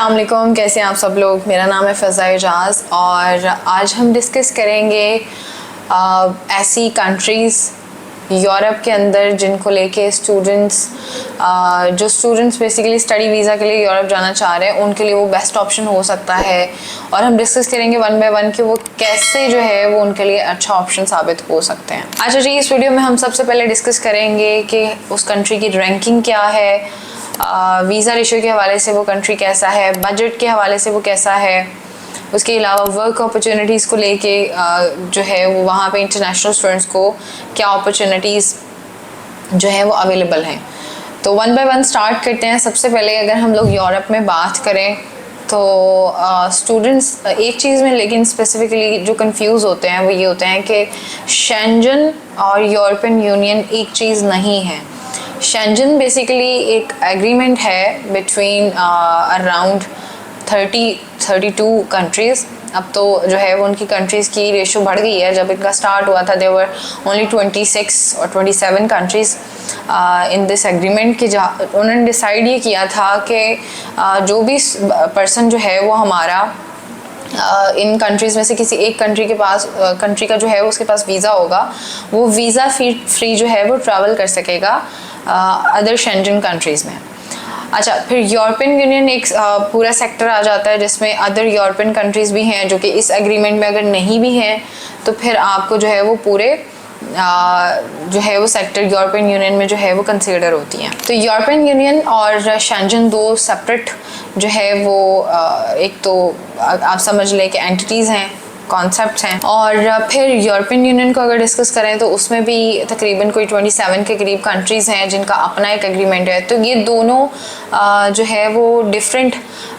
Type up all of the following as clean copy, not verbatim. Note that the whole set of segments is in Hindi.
अस्सलाम वालेकुम, कैसे हैं आप सब लोग। मेरा नाम है फ़ज़ा एजाज़ और आज हम डिस्कस करेंगे ऐसी कंट्रीज़ यूरोप के अंदर जिनको लेके जो स्टूडेंट्स बेसिकली स्टडी वीज़ा के लिए यूरोप जाना चाह रहे हैं उनके लिए वो बेस्ट ऑप्शन हो सकता है। और हम डिस्कस करेंगे वन बाय वन कि वो कैसे जो है वो उनके लिए अच्छा ऑप्शन साबित हो सकते हैं। अच्छा जी, इस वीडियो में हम सबसे पहले डिस्कस करेंगे कि उस कंट्री की रैंकिंग क्या है, वीज़ा रेशियो के हवाले से वो कंट्री कैसा है, बजट के हवाले से वो कैसा है, उसके अलावा वर्क अपॉर्चुनिटीज़ को लेके जो है वो वहाँ पे इंटरनेशनल स्टूडेंट्स को क्या अपॉर्चुनिटीज़ जो है वो अवेलेबल हैं। तो वन बाय वन स्टार्ट करते हैं। सबसे पहले अगर हम लोग यूरोप में बात करें तो स्टूडेंट्स एक चीज़ में लेकिन स्पेसिफिकली जो कंफ्यूज होते हैं वो ये होते हैं कि शेंजन और यूरोपियन यूनियन एक चीज़ नहीं है। शेंजन बेसिकली एक एग्रीमेंट है बिटवीन अराउंड 32 कंट्रीज़। अब तो जो है वो उनकी कंट्रीज़ की रेशो बढ़ गई है। जब इनका स्टार्ट हुआ था देवर ओनली 26 और 27 कंट्रीज़ इन दिस एग्रीमेंट की। जहाँ उन्होंने डिसाइड ये किया था कि जो भी पर्सन जो है वो हमारा इन कंट्रीज़ में से किसी एक कंट्री का जो है उसके पास वीज़ा होगा, वो वीज़ा फ्री जो है वो ट्रैवल कर सकेगा अदर शेंजन कंट्रीज़ में। अच्छा, फिर यूरोपियन यूनियन एक पूरा सेक्टर आ जाता है जिसमें अदर यूरोपियन कंट्रीज़ भी हैं जो कि इस एग्रीमेंट में अगर नहीं भी हैं तो फिर आपको जो है वो पूरे जो है वो सेक्टर यूरोपियन यूनियन में जो है वो कंसीडर होती हैं। तो यूरोपियन यूनियन और शेंजन दो सेपरेट जो है वो एक तो आप समझ लें कि एंटिटीज़ हैं, कॉन्सेप्ट्स हैं। और फिर यूरोपियन यूनियन को अगर डिस्कस करें तो उसमें भी तकरीबन कोई 27 के करीब कंट्रीज़ हैं जिनका अपना एक एग्रीमेंट है। तो ये दोनों जो है वो डिफरेंट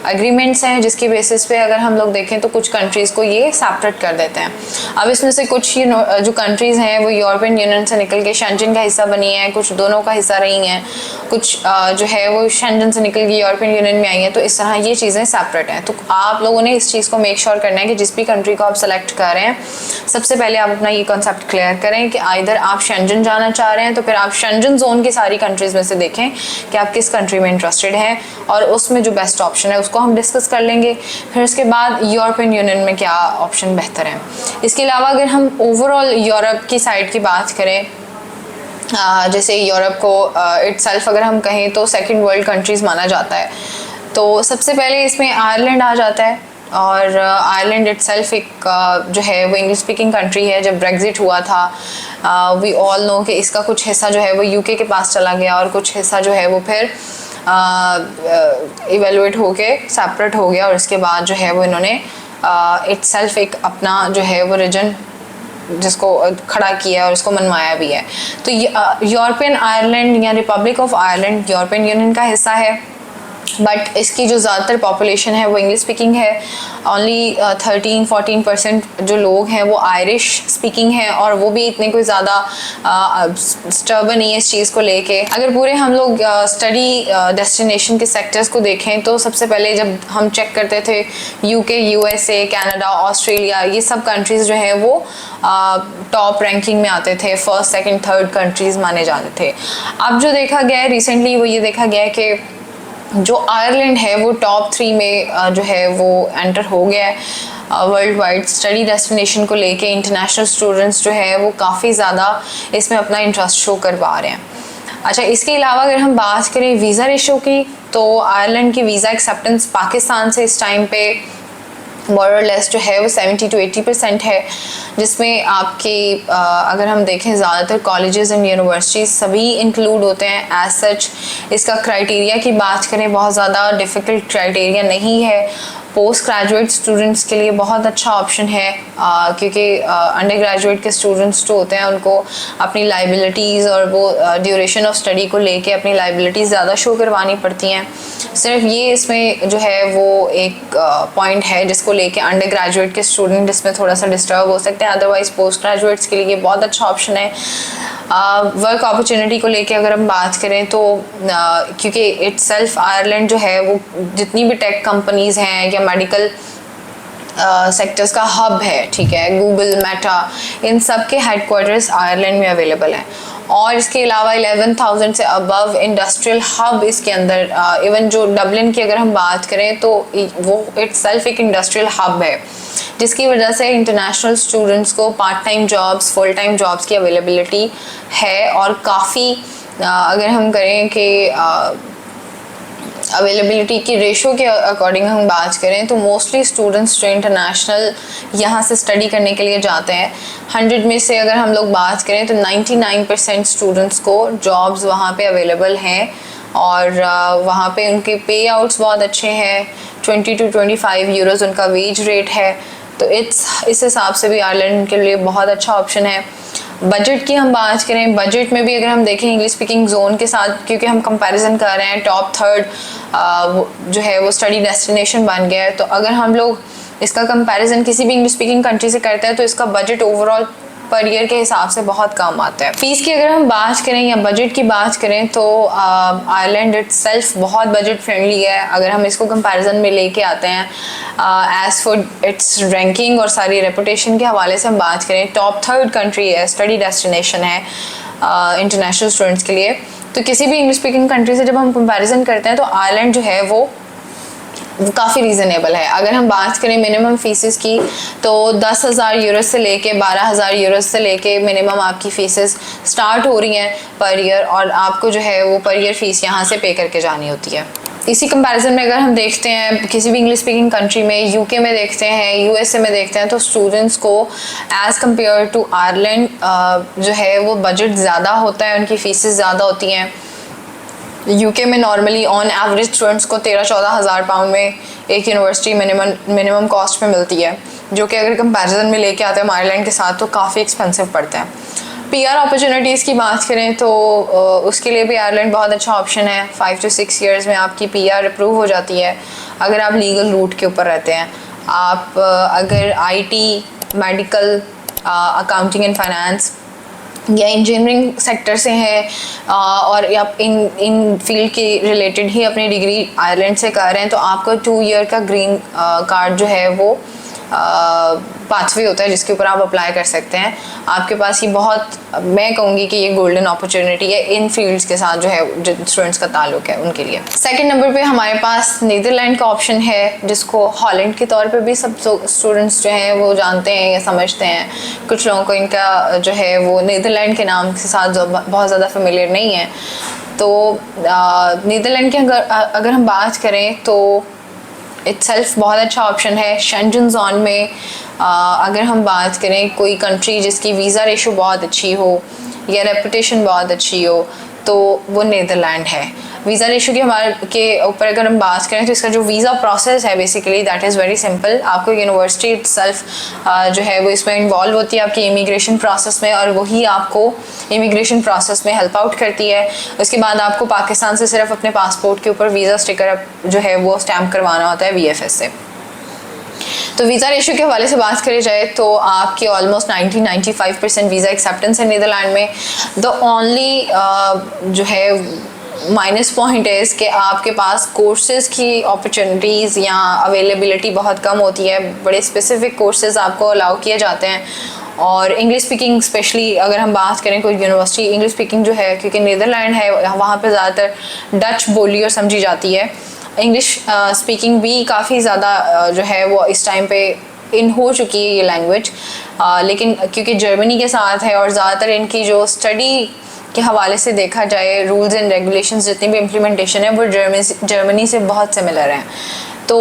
एग्रीमेंट्स हैं जिसकी बेसिस पे अगर हम लोग देखें तो कुछ कंट्रीज़ को ये सेपरेट कर देते हैं। अब इसमें से कुछ जो कंट्रीज़ हैं वो यूरोपियन यूनियन से निकल के शेंजन का हिस्सा बनी हैं, कुछ दोनों का हिस्सा रही हैं, कुछ जो है वो शेंजन से निकल के यूरोपियन यूनियन में आई हैं। तो इस तरह ये चीज़ें सेपरेट हैं। तो आप लोगों ने इस चीज़ को मेक श्योर करना है कि जिस भी कंट्री को आप सेलेक्ट कर रहे हैं सबसे पहले आप अपना ये कॉन्सेप्ट क्लियर करें कि आइदर आप शेंजन जाना चाह रहे हैं तो फिर आप शेंजन जोन की सारी कंट्रीज़ में से देखें कि आप किस कंट्री में इंटरेस्टेड हैं और उसमें जो बेस्ट ऑप्शन है उसको हम डिस्कस कर लेंगे। फिर उसके बाद यूरोपियन यूनियन में क्या ऑप्शन बेहतर है। इसके अलावा अगर हम ओवरऑल यूरोप की साइड की बात करें, जैसे यूरोप को इटसेल्फ अगर हम कहें तो सेकंड वर्ल्ड कंट्रीज़ माना जाता है। तो सबसे पहले इसमें आयरलैंड आ जाता है और आयरलैंड इटसेल्फ एक जो है वो इंग्लिश स्पीकिंग कंट्री है। जब ब्रेग्जिट हुआ था वी ऑल नो कि इसका कुछ हिस्सा जो है वो यूके के पास चला गया और कुछ हिस्सा जो है वो फिर इवेलुएट होके सेपरेट हो गया और इसके बाद जो है वो इन्होंने इटसेल्फ एक अपना जो है वो रीजन जिसको खड़ा किया और इसको मनवाया भी है। तो यूरोपियन आयरलैंड या Republic of Ireland European union का हिस्सा है, बट इसकी जो ज़्यादातर पॉपुलेशन है वो इंग्लिश स्पीकिंग है। ओनली 13-14% जो लोग हैं वो आयरिश स्पीकिंग है और वो भी इतने कोई ज़्यादा स्टर्बन नहीं है इस चीज़ को लेके। अगर पूरे हम लोग स्टडी डेस्टिनेशन के सेक्टर्स को देखें तो सबसे पहले जब हम चेक करते थे यूके, यूएसए, कनाडा, ऑस्ट्रेलिया, ये सब कंट्रीज़ जो है वो टॉप रैंकिंग में आते थे, फर्स्ट सेकंड थर्ड कंट्रीज़ माने जाते थे। अब जो देखा गया है रिसेंटली वो ये देखा गया है कि जो आयरलैंड है वो टॉप 3 में जो है वो एंटर हो गया है वर्ल्ड वाइड स्टडी डेस्टिनेशन को लेके। इंटरनेशनल स्टूडेंट्स जो है वो काफ़ी ज़्यादा इसमें अपना इंटरेस्ट शो कर पा रहे हैं। अच्छा, इसके अलावा अगर हम बात करें वीज़ा रेशो की तो आयरलैंड की वीज़ा एक्सेप्टेंस पाकिस्तान से इस टाइम पे मोर और लेस जो है वो 70 to 80% है, जिसमें आपकी अगर हम देखें ज़्यादातर कॉलेजेस एंड यूनिवर्सिटीज़ सभी इंक्लूड होते हैं एज सच। इसका क्राइटेरिया की बात करें बहुत ज़्यादा डिफ़िकल्ट क्राइटेरिया नहीं है। पोस्ट ग्रेजुएट स्टूडेंट्स के लिए बहुत अच्छा ऑप्शन है क्योंकि अंडर ग्रेजुएट के स्टूडेंट्स जो होते हैं उनको अपनी लाइबिलिटीज़ और वो ड्यूरेशन ऑफ स्टडी को लेके अपनी लाइबिलिटीज़ ज़्यादा शो करवानी पड़ती हैं। सिर्फ ये इसमें जो है वो एक पॉइंट है जिसको लेके अंडर ग्रेजुएट के स्टूडेंट इसमें थोड़ा सा डिस्टर्ब हो सकते हैं, अदरवाइज़ पोस्ट ग्रेजुएट्स के लिए ये बहुत अच्छा ऑप्शन है। वर्क अपॉर्चुनिटी को लेके अगर हम बात करें तो क्योंकि इटसेल्फ आयरलैंड जो है वो जितनी भी टेक कंपनीज़ हैं या मेडिकल सेक्टर्स का हब है, ठीक है, गूगल, मेटा, इन सब के हेडक्वार्टर्स आयरलैंड में अवेलेबल हैं। और इसके अलावा 11,000 से अबव इंडस्ट्रियल हब इसके अंदर, इवन जो डबलिन की अगर हम बात करें तो वो इटसेल्फ एक इंडस्ट्रियल हब है, जिसकी वजह से इंटरनेशनल स्टूडेंट्स को part time jobs, full time jobs की अवेलेबिलिटी है। और काफ़ी अगर हम करें कि अवेलेबिलिटी की रेशो के अकॉर्डिंग हम बात करें तो मोस्टली स्टूडेंट्स जो इंटरनेशनल यहाँ से स्टडी करने के लिए जाते हैं, 100 में से अगर हम लोग बात करें तो 99% स्टूडेंट्स को जॉब्स वहाँ पे अवेलेबल हैं। और वहाँ पे उनके पे आउट्स बहुत अच्छे हैं, 20 to 25 यूरोज़ उनका वेज रेट है। तो इस हिसाब से भी आयरलैंड के लिए बहुत अच्छा ऑप्शन है। बजट की हम बात करें, बजट में भी अगर हम देखें इंग्लिश स्पीकिंग जोन के साथ, क्योंकि हम कंपैरिजन कर रहे हैं, टॉप 3 जो है वो स्टडी डेस्टिनेशन बन गया है। तो अगर हम लोग इसका कंपैरिजन किसी भी इंग्लिश स्पीकिंग कंट्री से करते हैं तो इसका बजट ओवरऑल पर ईयर के हिसाब से बहुत कम आता है। फीस की अगर हम बात करें या बजट की बात करें तो आयरलैंड इटसेल्फ बहुत बजट फ्रेंडली है। अगर हम इसको कंपैरिजन में लेके आते हैं एज फॉर इट्स रैंकिंग और सारी रेपुटेशन के हवाले से हम बात करें, टॉप 3 कंट्री है, स्टडी डेस्टिनेशन है इंटरनेशनल स्टूडेंट्स के लिए। तो किसी भी इंग्लिश स्पीकिंग कंट्री से जब हम कंपैरिजन करते हैं तो आयरलैंड जो है वो काफ़ी रीज़नेबल है। अगर हम बात करें मिनिमम फीसेस की तो 10,000 यूरो से लेके 12,000 यूरो से लेके मिनिमम आपकी फ़ीसेस स्टार्ट हो रही हैं पर ईयर, और आपको जो है वो पर ईयर फ़ीस यहाँ से पे करके जानी होती है। इसी कंपैरिजन में अगर हम देखते हैं किसी भी इंग्लिश स्पीकिंग कंट्री में, यूके में देखते हैं, यूएसए में देखते हैं, तो स्टूडेंट्स को एज़ कम्पेयर टू आयरलैंड जो है वो बजट ज़्यादा होता है, उनकी फ़ीसेस ज़्यादा होती हैं। यूके में नॉर्मली ऑन एवरेज स्टूडेंट्स को 13-14 हज़ार पाउंड में एक यूनिवर्सिटी मिनिमम कॉस्ट में मिलती है, जो कि अगर कंपैरिजन में लेके आते हैं आयरलैंड के साथ तो काफ़ी एक्सपेंसिव पड़ता है। पीआर अपॉर्चुनिटीज़ की बात करें तो उसके लिए भी आयरलैंड बहुत अच्छा ऑप्शन है। 5 to 6 ईयर्स में आपकी पीआर अप्रूव हो जाती है अगर आप लीगल रूट के ऊपर रहते हैं। आप अगर IT, medical, accounting and finance या इंजीनियरिंग सेक्टर से हैं और आप इन फील्ड के रिलेटेड ही अपनी डिग्री आयरलैंड से कर रहे हैं तो आपको 2 ईयर का ग्रीन कार्ड जो है वो पाथवे होता है जिसके ऊपर आप अप्लाई कर सकते हैं। आपके पास ये बहुत, मैं कहूँगी कि ये गोल्डन अपॉर्चुनिटी है इन फील्ड्स के साथ जो है जो स्टूडेंट्स का ताल्लुक है उनके लिए। सेकंड नंबर पे हमारे पास नीदरलैंड का ऑप्शन है, जिसको हॉलैंड के तौर पे भी सब स्टूडेंट्स जो हैं वो जानते हैं या समझते हैं। कुछ लोगों को इनका जो है वो नीदरलैंड के नाम के साथ जो बहुत ज़्यादा फेमिलियर नहीं है। तो नीदरलैंड की अगर हम बात करें तो इटसेल्फ बहुत अच्छा ऑप्शन है। शेंजन जोन में अगर हम बात करें कोई कंट्री जिसकी वीज़ा रेशो बहुत अच्छी हो या रेपुटेशन बहुत अच्छी हो तो वो नीदरलैंड है। वीज़ा रेशो की हमारे के ऊपर अगर हम बात करें तो इसका जो वीज़ा प्रोसेस है basically that is very simple. आपको यूनिवर्सिटी इटसेल्फ जो है वो इसमें इन्वॉल्व होती है आपकी इमिग्रेशन प्रोसेस में, और वही आपको इमिग्रेशन प्रोसेस में हेल्प आउट करती है। उसके बाद आपको पाकिस्तान से सिर्फ अपने पासपोर्ट के ऊपर वीज़ा स्टिकर जो है वो स्टैम्प करवाना होता है VFS से। तो वीज़ा रेशियो के हवाले से बात करी जाए तो आपकी ऑलमोस्ट 90-95% वीज़ा एक्सेप्टेंस है नीदरलैंड में। द ओनली जो है माइनस पॉइंट है इसके आपके पास कोर्सेज़ की अपॉर्चुनिटीज़ या अवेलेबिलिटी बहुत कम होती है। बड़े स्पेसिफिक कोर्सेज़ आपको अलाउ किए जाते हैं, और इंग्लिश स्पीकिंग स्पेशली अगर हम बात करें कोई यूनिवर्सिटी इंग्लिश स्पीकिंग जो है, क्योंकि नीदरलैंड है वहाँ पे ज़्यादातर डच बोली और समझी जाती है। इंग्लिश स्पीकिंग भी काफ़ी ज़्यादा जो है वो इस टाइम पे इन हो चुकी है ये लैंग्वेज, लेकिन क्योंकि जर्मनी के साथ है और ज़्यादातर इनकी जो स्टडी के हवाले से देखा जाए रूल्स एंड रेगुलेशंस जितनी भी इम्प्लीमेंटेशन है वो जर्मनी से बहुत सिमिलर हैं। तो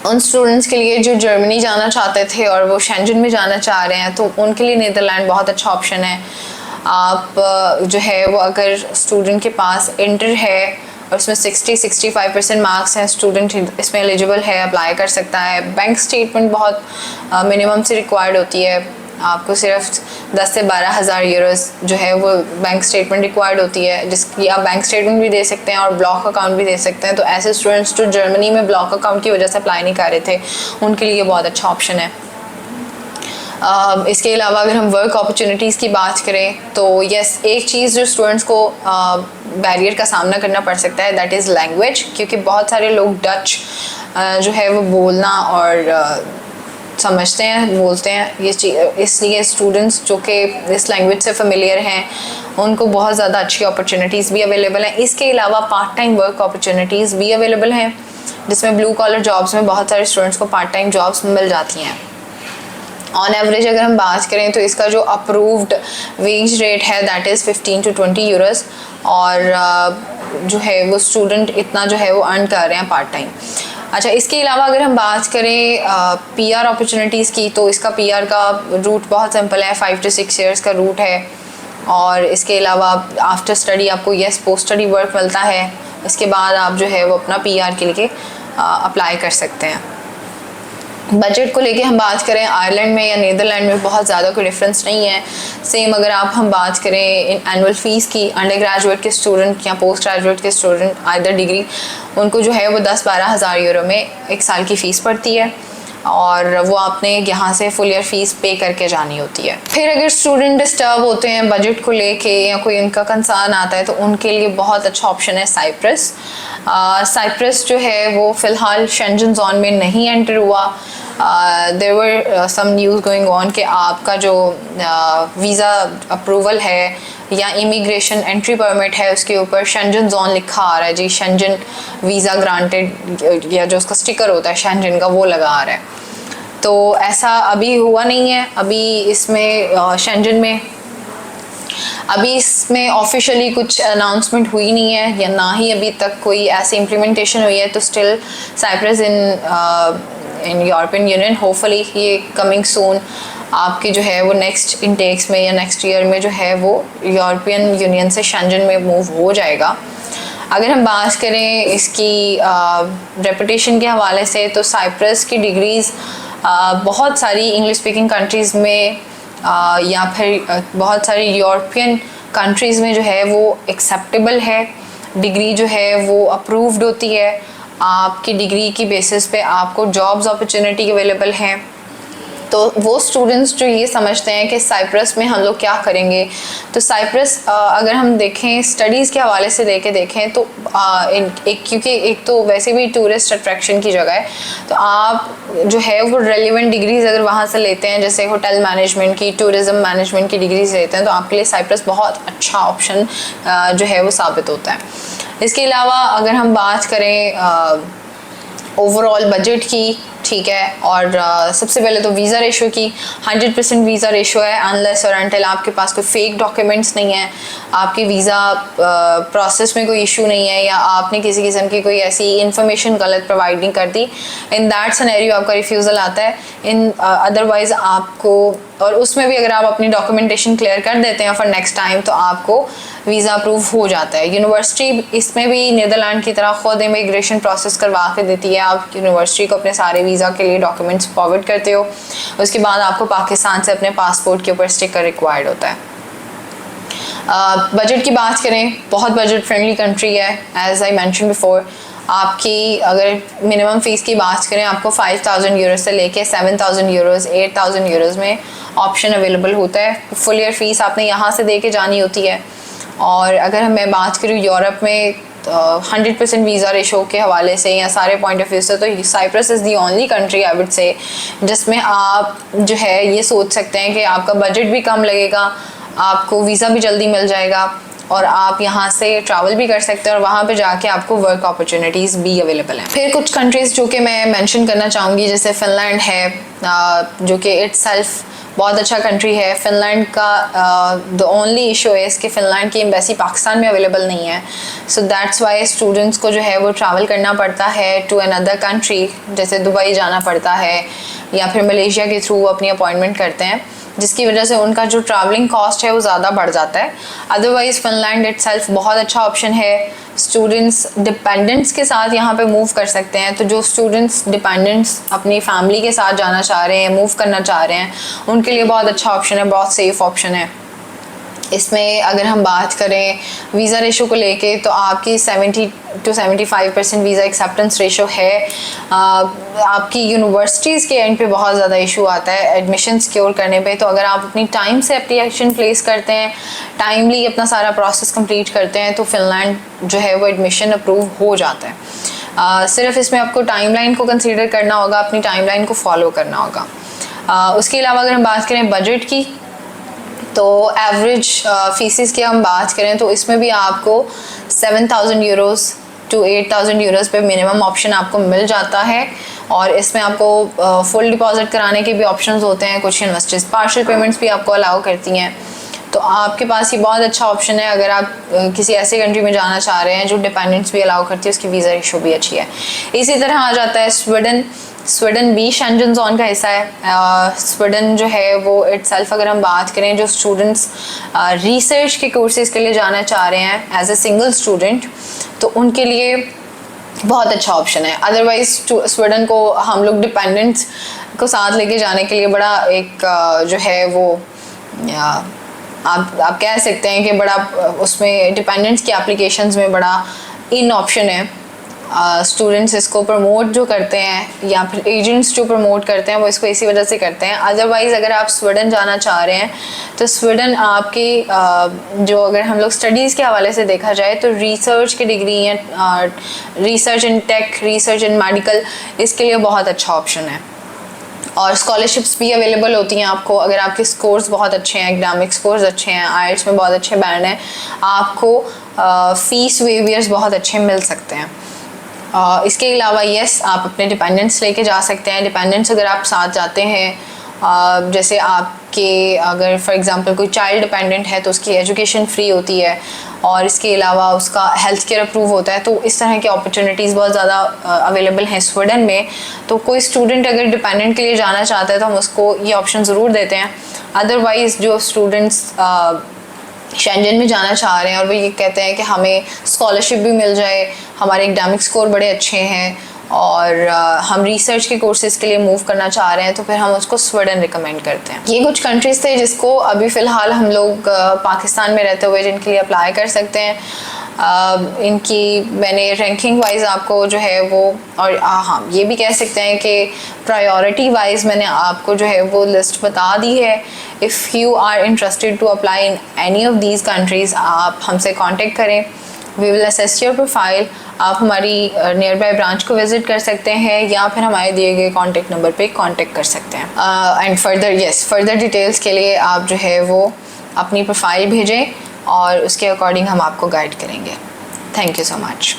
उन स्टूडेंट्स के लिए जो जर्मनी जाना चाहते थे और वो शेंजन में जाना चाह रहे हैं तो उनके लिए नीदरलैंड बहुत अच्छा ऑप्शन है। आप जो है वो अगर स्टूडेंट के पास इंटर है और उसमें 60-65% मार्क्स हैं, स्टूडेंट इसमें एलिजिबल है, अप्लाई कर सकता है। बैंक स्टेटमेंट बहुत मिनिमम से रिक्वायर्ड होती है, आपको सिर्फ 10 से 12 हज़ार यूरोस जो है वो बैंक स्टेटमेंट रिक्वायर्ड होती है, जिसकी आप बैंक स्टेटमेंट भी दे सकते हैं और ब्लॉक अकाउंट भी दे सकते हैं। तो ऐसे स्टूडेंट्स जो जर्मनी में ब्लॉक अकाउंट की वजह से अप्लाई नहीं कर रहे थे उनके लिए बहुत अच्छा ऑप्शन है। इसके अलावा अगर हम वर्क अपॉर्चुनिटीज़ की बात करें तो यस, एक चीज़ जो स्टूडेंट्स को बैरियर का सामना करना पड़ सकता है दैट इज़ लैंग्वेज, क्योंकि बहुत सारे लोग डच जो है वो बोलना और समझते हैं, बोलते हैं। ये इसलिए स्टूडेंट्स जो कि इस लैंग्वेज से फेमिलियर हैं उनको बहुत ज़्यादा अच्छी अपॉर्चुनिटीज़ भी अवेलेबल हैं। इसके अलावा पार्ट टाइम वर्क अपॉर्चुनिटीज़ भी अवेलेबल हैं, जिसमें ब्लू कॉलर जॉब्स में बहुत सारे स्टूडेंट्स को पार्ट टाइम जॉब्स मिल जाती हैं। ऑन एवरेज अगर हम बात करें तो इसका जो अप्रूव्ड वेज रेट है दैट इज़ 15 to 20 यूरोस, और जो है वो स्टूडेंट इतना जो है वो अर्न कर रहे हैं पार्ट टाइम। अच्छा, इसके अलावा अगर हम बात करें पीआर अपॉर्चुनिटीज़ की, तो इसका पीआर का रूट बहुत सिंपल है, 5 to 6 ईयर्स का रूट है। और इसके अलावा आफ्टर स्टडी आपको पोस्ट स्टडी वर्क मिलता है, इसके बाद आप जो है वो अपना पीआर के लिए अप्लाई कर सकते हैं। बजट को लेके हम बात करें, आयरलैंड में या नीदरलैंड में बहुत ज़्यादा कोई डिफरेंस नहीं है। सेम अगर हम बात करें एनुअल फ़ीस की, अंडर ग्रेजुएट के स्टूडेंट या पोस्ट ग्रेजुएट के स्टूडेंट आइदर डिग्री, उनको जो है वो 10-12 हज़ार यूरो में एक साल की फ़ीस पड़ती है, और वो आपने यहाँ से फुल ईयर फीस पे करके जानी होती है। फिर अगर स्टूडेंट डिस्टर्ब होते हैं बजट को लेके या कोई उनका कंसर्न आता है, तो उनके लिए बहुत अच्छा ऑप्शन है साइप्रस। साइप्रस जो है वो फ़िलहाल शेंजन जोन में नहीं एंटर हुआ। There were some news going on कि आपका जो वीज़ा अप्रूवल है या इमिग्रेशन एंट्री परमिट है उसके ऊपर शेंजन जोन लिखा आ रहा है जी, शेंजन वीज़ा ग्रांटेड, या जो उसका स्टिकर होता है शेंजन का वो लगा आ रहा है। तो ऐसा अभी हुआ नहीं है। अभी इसमें शेंजन में अभी इसमें ऑफिशियली कुछ अनाउंसमेंट हुई नहीं है, या ना ही अभी तक कोई ऐसी इम्प्लीमेंटेशन हुई है। तो still Cyprus in European Union, hopefully ये कमिंग सून आपके जो है वो नेक्स्ट इनटेक्स में या नेक्स्ट ईयर में जो है वो यूरोपियन यूनियन से शेंजन में मूव हो जाएगा। अगर हम बात करें इसकी रेपुटेशन के हवाले से, तो साइप्रस की डिग्रीज़ बहुत सारी इंग्लिश स्पीकिंग कंट्रीज़ में या फिर बहुत सारी यूरोपियन कंट्रीज़ में जो है वो एक्सेप्टेबल है। डिग्री जो है वो अप्रूव्ड होती है, आपकी डिग्री की बेसिस पे आपको जॉब्स अपॉर्चुनिटी अवेलेबल हैं। तो वो स्टूडेंट्स जो ये समझते हैं कि साइप्रस में हम लोग क्या करेंगे, तो साइप्रस अगर हम देखें स्टडीज़ के हवाले से देखें तो क्योंकि एक तो वैसे भी टूरिस्ट अट्रैक्शन की जगह है, तो आप जो है वो रेलिवेंट डिग्रीज अगर वहाँ से लेते हैं, जैसे होटल मैनेजमेंट की, टूरिज़म मैनेजमेंट की डिग्रीज लेते हैं, तो आपके लिए साइप्रस बहुत अच्छा ऑप्शन जो है वो साबित होता है। इसके अलावा अगर हम बात करें ओवरऑल बजट की, ठीक है, और सबसे पहले तो वीज़ा रेशो की 100% वीज़ा रेशो है, अनलेस और अनटिल आपके पास कोई फेक डॉक्यूमेंट्स नहीं है, आपके वीज़ा प्रोसेस में कोई इशू नहीं है, या आपने किसी किस्म की कोई ऐसी इन्फॉर्मेशन गलत प्रोवाइड नहीं कर दी, इन दैट सिनेरियो आपका रिफ्यूज़ल आता है। इन अदरवाइज़ आपको, और उसमें भी अगर आप अपनी डॉक्यूमेंटेशन क्लियर कर देते हैं फॉर नेक्स्ट टाइम, तो आपको वीज़ा अप्रूव हो जाता है। यूनिवर्सिटी इसमें भी नीदरलैंड की तरह खुद इमिग्रेशन प्रोसेस करवा के देती है। आप यूनिवर्सिटी को अपने सारे वीज़ा के लिए डॉक्यूमेंट्स फॉरवर्ड करते हो, उसके बाद आपको पाकिस्तान से अपने पासपोर्ट के ऊपर स्टिकर रिक्वायर्ड होता है। बजट की बात करें, बहुत बजट फ्रेंडली कंट्री है, एज आई मैंशन बिफोर। आपकी अगर मिनिमम फ़ीस की बात करें, आपको 5000 यूरो से लेके 7000 यूरोज़ 8000 यूरोज़ में ऑप्शन अवेलेबल होता है। फुल ईयर फ़ीस आपने यहाँ से दे के जानी होती है। और अगर मैं बात करूँ यूरोप में 100% वीज़ा रेशो के हवाले से या सारे पॉइंट ऑफ व्यू से, तो Cyprus is the only country I would say जिसमें आप जो है ये सोच सकते हैं कि आपका बजट भी कम लगेगा, आपको वीज़ा भी जल्दी मिल जाएगा, और आप यहाँ से ट्रैवल भी कर सकते हैं, और वहाँ पे जाके आपको वर्क अपॉर्चुनिटीज़ भी अवेलेबल हैं। फिर कुछ कंट्रीज़ जो कि मैं मेंशन करना चाहूँगी, जैसे फ़िनलैंड है, जो कि इटसेल्फ बहुत अच्छा कंट्री है। फ़िनलैंड का द ओनली इशू है कि फ़िनलैंड की एम्बेसी पाकिस्तान में अवेलेबल नहीं है, सो दैट्स वाई स्टूडेंट्स को जो है वो ट्रैवल करना पड़ता है टू अनदर कंट्री, जैसे दुबई जाना पड़ता है या फिर मलेशिया के थ्रू अपनी अपॉइंटमेंट करते हैं, जिसकी वजह से उनका जो ट्रैवलिंग कॉस्ट है वो ज़्यादा बढ़ जाता है। अदरवाइज़ फ़िनलैंड इटसेल्फ बहुत अच्छा ऑप्शन है। स्टूडेंट्स डिपेंडेंट्स के साथ यहाँ पे मूव कर सकते हैं, तो जो स्टूडेंट्स डिपेंडेंट्स अपनी फैमिली के साथ जाना चाह रहे हैं, मूव करना चाह रहे हैं, उनके लिए बहुत अच्छा ऑप्शन है, बहुत सेफ़ ऑप्शन है। इसमें अगर हम बात करें वीज़ा रेशो को लेके, तो आपकी 70 to 75% वीज़ा एक्सेप्टेंस रेशो है। आपकी यूनिवर्सिटीज़ के एंड पे बहुत ज़्यादा इशू आता है एडमिशन सिक्योर करने पे, तो अगर आप अपनी टाइम से एप्लीकेशन प्लेस करते हैं, टाइमली अपना सारा प्रोसेस कंप्लीट करते हैं, तो फ़िनलैंड जो है वो एडमिशन अप्रूव हो जाता है। सिर्फ इसमें आपको टाइमलाइन को कंसीडर करना होगा, अपनी टाइमलाइन को फॉलो करना होगा। उसके अलावा अगर हम बात करें बजट की, तो एवरेज फीसिस की हम बात करें तो इसमें भी आपको 7,000 यूरोज़ टू 8,000 यूरोज़ पे मिनिमम ऑप्शन आपको मिल जाता है। और इसमें आपको फुल डिपॉजिट कराने के भी ऑप्शंस होते हैं, कुछ यूनिवर्सिटीज़ पार्शियल पेमेंट्स भी आपको अलाउ करती हैं। तो आपके पास ये बहुत अच्छा ऑप्शन है अगर आप किसी ऐसे कंट्री में जाना चाह रहे हैं जो डिपेंडेंट्स भी अलाउ करती है, उसकी वीज़ा रेशो भी अच्छी है। इसी तरह आ जाता है स्वीडन भी शेंजन जोन का हिस्सा है। स्वीडन जो है वो इटसेल्फ अगर हम बात करें, जो स्टूडेंट्स रिसर्च के कोर्सेज के लिए जाना चाह रहे हैं एज ए सिंगल स्टूडेंट, तो उनके लिए बहुत अच्छा ऑप्शन है। अदरवाइज स्वीडन को हम लोग डिपेंडेंट्स को साथ लेके जाने के लिए बड़ा एक जो है वो आप कह सकते हैं कि बड़ा उसमें डिपेंडेंट्स की एप्लीकेशंस में बड़ा इन ऑप्शन है। स्टूडेंट्स इसको प्रमोट जो करते हैं या फिर एजेंट्स जो प्रमोट करते हैं वो इसको इसी वजह से करते हैं। अदरवाइज़ अगर आप स्वीडन जाना चाह रहे हैं तो स्वीडन आपकी जो अगर हम लोग स्टडीज़ के हवाले से देखा जाए तो रिसर्च की डिग्री या research in tech, research in medical, इसके लिए बहुत अच्छा ऑप्शन है। और स्कॉलरशिप्स भी अवेलेबल होती हैं आपको अगर आपके स्कोर्स बहुत अच्छे हैं, एकेडमिक स्कोर्स अच्छे हैं, आईएलटीएस में बहुत अच्छे बैंड हैं, आपको फ़ीस वेवियर्स बहुत अच्छे मिल सकते हैं। इसके अलावा यस, आप अपने डिपेंडेंट्स लेके जा सकते हैं। डिपेंडेंट्स अगर आप साथ जाते हैं, जैसे आपके अगर फॉर एग्जांपल कोई चाइल्ड डिपेंडेंट है तो उसकी एजुकेशन फ्री होती है और इसके अलावा उसका हेल्थ केयर अप्रूव होता है। तो इस तरह की अपॉर्चुनिटीज़ बहुत ज़्यादा अवेलेबल हैं स्वीडन में। तो कोई स्टूडेंट अगर डिपेंडेंट के लिए जाना चाहता है तो हम उसको ये ऑप्शन ज़रूर देते हैं। अदरवाइज़ जो स्टूडेंट्स शेंजन में जाना चाह रहे हैं और वो ये कहते हैं कि हमें स्कॉलरशिप भी मिल जाए, हमारे एकेडमिक स्कोर बड़े अच्छे हैं और हम रिसर्च के कोर्सेज़ के लिए मूव करना चाह रहे हैं, तो फिर हम उसको स्वीडन रिकमेंड करते हैं। ये कुछ कंट्रीज़ थे जिसको अभी फ़िलहाल हम लोग पाकिस्तान में रहते हुए जिनके लिए अप्लाई कर सकते हैं। इनकी मैंने रैंकिंग वाइज आपको जो है वो, और हाँ ये भी कह सकते हैं कि प्रायोरिटी वाइज मैंने आपको जो है वो लिस्ट बता दी है। If you are interested to apply in any of these countries, आप हमसे कांटेक्ट करें, we will assess your profile. आप हमारी नियर बाय ब्रांच को विज़िट कर सकते हैं या फिर हमारे दिए गए कॉन्टेक्ट नंबर पे कांटेक्ट कर सकते हैं। एंड फर्दर डिटेल्स के लिए आप जो है वो अपनी प्रोफाइल भेजें और उसके अकॉर्डिंग हम आपको गाइड करेंगे। Thank you so much.